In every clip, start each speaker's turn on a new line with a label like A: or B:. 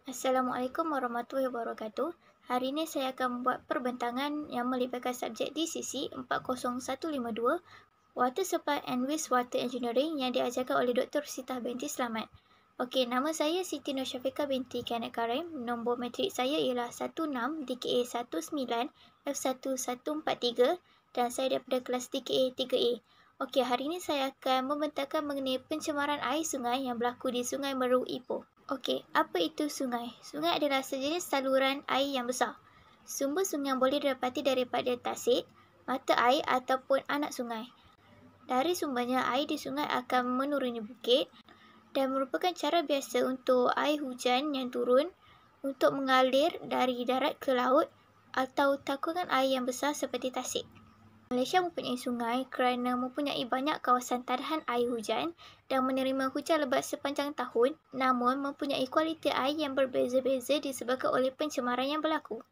A: Assalamualaikum warahmatullahi wabarakatuh. Hari ini saya akan membuat perbentangan yang melibatkan subjek DCC 40152 Water Supply and Wastewater Engineering yang diajarkan oleh Dr. Sitah binti Slamet. Okey, nama saya Siti Nur Syafiqah binti Kanak Karim. Nombor matrik saya ialah 16 DKA 19 F1143 dan saya daripada kelas DKA 3A. Okey, hari ini saya akan membentangkan mengenai pencemaran air sungai yang berlaku di Sungai Meru Ipoh. Okey, apa itu sungai? Sungai adalah sejenis saluran air yang besar. Sumber sungai boleh didapati daripada tasik, mata air ataupun anak sungai. Dari sumbernya, air di sungai akan menuruni bukit dan merupakan cara biasa untuk air hujan yang turun untuk mengalir dari darat ke laut atau takungan air yang besar seperti tasik. Malaysia mempunyai sungai kerana mempunyai banyak kawasan tadahan air hujan dan menerima hujan lebat sepanjang tahun, namun mempunyai kualiti air yang berbeza-beza disebabkan oleh pencemaran yang berlaku.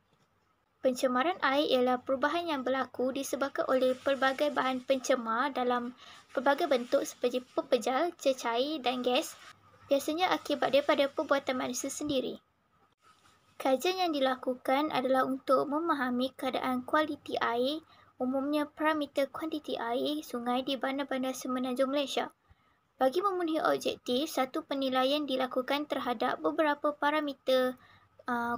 A: Pencemaran air ialah perubahan yang berlaku disebabkan oleh pelbagai bahan pencemar dalam pelbagai bentuk seperti pepejal, cecair dan gas, biasanya akibat daripada perbuatan manusia sendiri. Kajian yang dilakukan adalah untuk memahami keadaan kualiti air, umumnya parameter kuantiti air sungai di bandar-bandar semenanjung Malaysia. Bagi memenuhi objektif, satu penilaian dilakukan terhadap beberapa parameter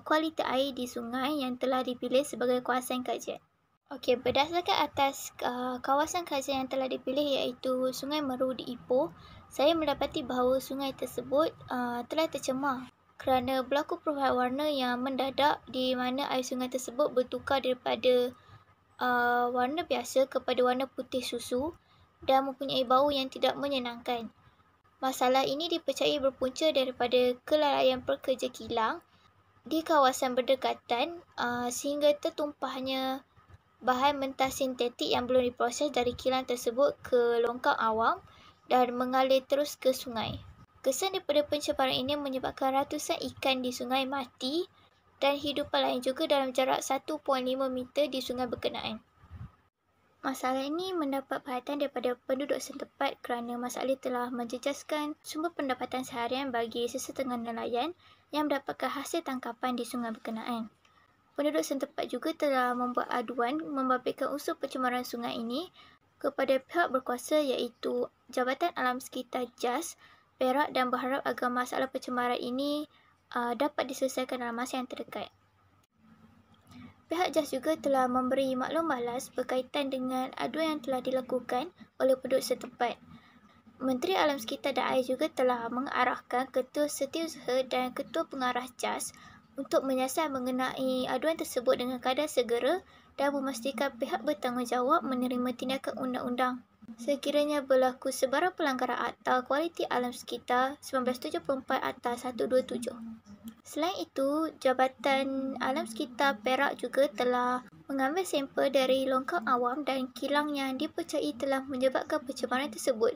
A: kualiti air di sungai yang telah dipilih sebagai kawasan kajian. Okey, berdasarkan atas kawasan kajian yang telah dipilih iaitu Sungai Meru di Ipoh, saya mendapati bahawa sungai tersebut telah tercemar kerana berlaku perubahan warna yang mendadak di mana air sungai tersebut bertukar daripada warna biasa kepada warna putih susu dan mempunyai bau yang tidak menyenangkan. Masalah ini dipercayai berpunca daripada kelalaian pekerja kilang di kawasan berdekatan sehingga tertumpahnya bahan mentah sintetik yang belum diproses dari kilang tersebut ke longkang awam dan mengalir terus ke sungai. Kesan daripada pencemaran ini menyebabkan ratusan ikan di sungai mati dan hidupan lain juga dalam jarak 1.5 meter di sungai berkenaan. Masalah ini mendapat perhatian daripada penduduk setempat kerana masalah telah menjejaskan sumber pendapatan seharian bagi sesetengah nelayan yang mendapatkan hasil tangkapan di sungai berkenaan. Penduduk setempat juga telah membuat aduan membabitkan unsur pencemaran sungai ini kepada pihak berkuasa iaitu Jabatan Alam Sekitar JAS, Perak dan berharap agar masalah pencemaran ini dapat diselesaikan dalam masa yang terdekat. Pihak JAS juga telah memberi maklum balas berkaitan dengan aduan yang telah dilakukan oleh penduduk setempat. Menteri Alam Sekitar dan Air juga telah mengarahkan Ketua Setiausaha dan Ketua Pengarah JAS untuk menyiasat mengenai aduan tersebut dengan kadar segera dan memastikan pihak bertanggungjawab menerima tindakan undang-undang sekiranya berlaku sebarang pelanggaran Akta Kualiti Alam Sekitar 1974 Akta 127. Selain itu, Jabatan Alam Sekitar Perak juga telah mengambil sampel dari longkang awam dan kilang yang dipercayai telah menyebabkan pencemaran tersebut.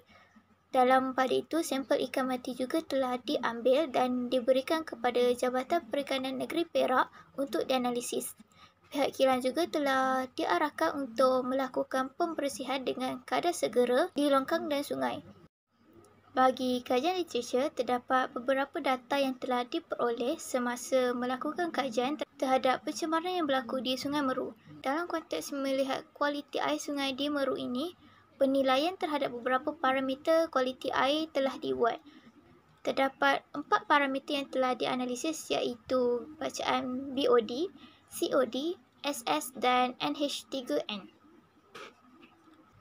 A: Dalam pada itu, sampel ikan mati juga telah diambil dan diberikan kepada Jabatan Perikanan Negeri Perak untuk dianalisis. Pihak kilang juga telah diarahkan untuk melakukan pembersihan dengan kadar segera di longkang dan sungai. Bagi kajian literatur, terdapat beberapa data yang telah diperoleh semasa melakukan kajian terhadap pencemaran yang berlaku di Sungai Meru. Dalam konteks melihat kualiti air sungai di Meru ini, penilaian terhadap beberapa parameter kualiti air telah dibuat. Terdapat 4 parameter yang telah dianalisis iaitu bacaan BOD, COD, SS dan NH3N.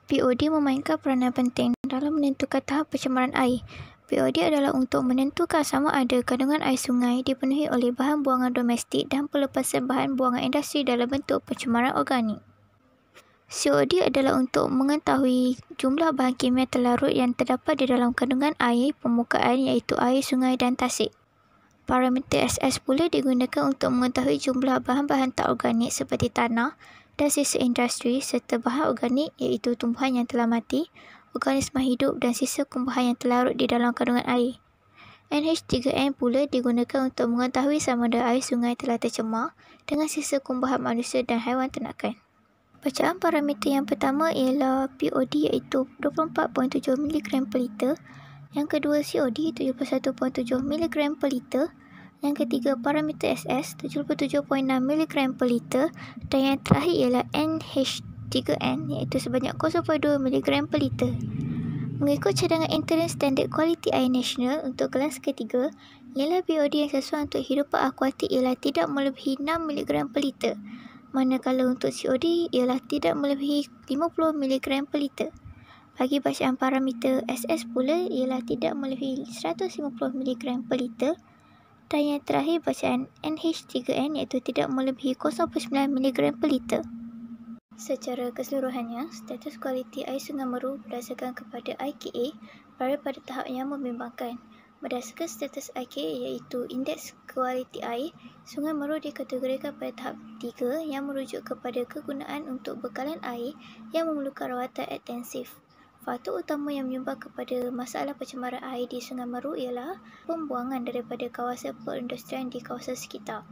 A: BOD memainkan peranan penting dalam menentukan tahap pencemaran air. BOD adalah untuk menentukan sama ada kandungan air sungai dipenuhi oleh bahan buangan domestik dan pelepasan bahan buangan industri dalam bentuk pencemaran organik. COD adalah untuk mengetahui jumlah bahan kimia terlarut yang terdapat di dalam kandungan air permukaan iaitu air sungai dan tasik. Parameter SS pula digunakan untuk mengetahui jumlah bahan-bahan tak organik seperti tanah dan sisa industri serta bahan organik iaitu tumbuhan yang telah mati, organisma hidup dan sisa kumpulan yang terlarut di dalam kandungan air. NH3N pula digunakan untuk mengetahui sama ada air sungai telah tercemar dengan sisa kumpulan manusia dan haiwan ternakan. Bacaan parameter yang pertama ialah POD iaitu 24.7 mg per liter, yang kedua COD 71.7 mg per liter, Yang ketiga, parameter SS 77.6 mg per liter. Dan yang terakhir ialah NH3N iaitu sebanyak 0.2 mg per liter. Mengikut cadangan interim standard kualiti air nasional untuk kelas ketiga, nilai BOD yang sesuai untuk hidupan akuatik ialah tidak melebihi 6 mg per liter. Manakala untuk COD ialah tidak melebihi 50 mg per liter. Bagi bacaan parameter SS pula ialah tidak melebihi 150 mg per liter. Dan yang terakhir bacaan NH3N iaitu tidak melebihi 0.9 mg per liter. Secara keseluruhannya, status kualiti air Sungai Meru berdasarkan kepada IKA berada pada tahap yang membimbangkan. Berdasarkan status IKA iaitu Indeks Kualiti Air, Sungai Meru dikategorikan pada tahap 3 yang merujuk kepada kegunaan untuk bekalan air yang memerlukan rawatan intensif. Faktor utama yang menyumbang kepada masalah pencemaran air di Sungai Meru ialah pembuangan daripada kawasan perindustrian di kawasan sekitar.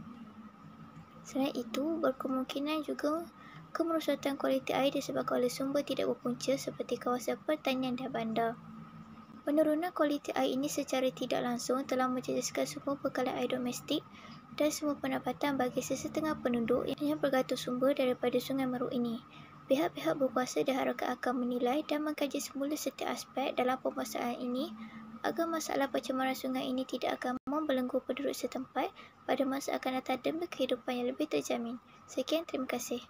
A: Selain itu, berkemungkinan juga kemerosotan kualiti air disebabkan oleh sumber tidak berpunca seperti kawasan pertanian dan bandar. Penurunan kualiti air ini secara tidak langsung telah menjejaskan semua bekalan air domestik dan semua pendapatan bagi sesetengah penduduk yang bergantung sumber daripada Sungai Meru ini. Pihak-pihak berkuasa diharapkan akan menilai dan mengkaji semula setiap aspek dalam permasalahan ini agar masalah pencemaran sungai ini tidak akan membelenggu penduduk setempat pada masa akan datang demi kehidupan yang lebih terjamin. Sekian, terima kasih.